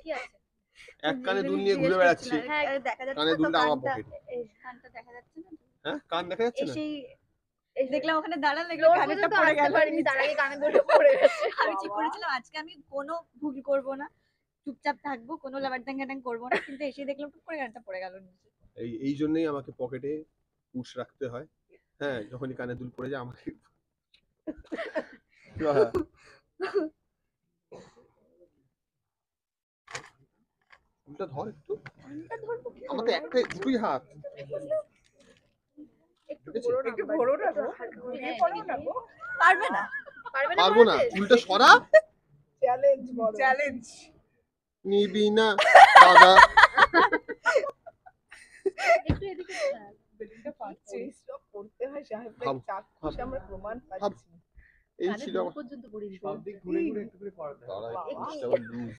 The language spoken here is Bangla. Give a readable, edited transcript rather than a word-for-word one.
কি আছে? এক কানে দুল নিয়ে ঘুরে বেড়াচ্ছে, হ্যাঁ দেখা যাচ্ছে কানে না তো দুলটা আমার কানটা, পকেটে। এই কানটা দেখা যাচ্ছে না। হ্যাঁ কান দেখা যাচ্ছে না? এসেই দেখলাম ওখানে দাঁড়ানো, দেখলাম ফ্লোর কানেরটা পর্যন্ত পড়ে আসতে গেল পারিনি, নিচে। তার আগে কানে দুলটা পড়ে গেছে। আমি ঠিক করেছিলাম আজকে আমি কোনো ভুল করব না, চুপচাপ থাকবো, কোনো লাবার ট্যাং করবো না, কিন্তু এসে দেখলাম টুক করে কানটা পড়ে গেল নিচে। এই জন্যই আমাকে পকেটে পুশ রাখতে হয়। হ্যাঁ যখনই কানে দুল পড়ে যায় আমাকে দুলটা ধর একটু, কানটা ধরবো কি আমার তো একটাই দুটোই হাত। একটু ঠিক আছে? ঘোরো না, একটু ঘোরো না গো, ঘুরিয়ে পড়ো না গো। পারবে না? পারবে না পারবো না, পড়াতে? চুলটা সরা। চ্যালেঞ্জ বড় চ্যালেঞ্জ। নিবি না দাদা। একটু এদিকে চল। বেলুনটা পাচ্ছি সব করতে হয় সাহেব ভাব, চাক্ষুষ আমরা প্রমাণ ভাব। পাচ্ছি। এই কানে ছিল দুল আমার পর্যন্ত পড়ে দিতে সব দিক ঘুরে ঘুরে একটু করে করাতে হবে। দাঁড়া, বাবা। পুশটা আবার লুজ।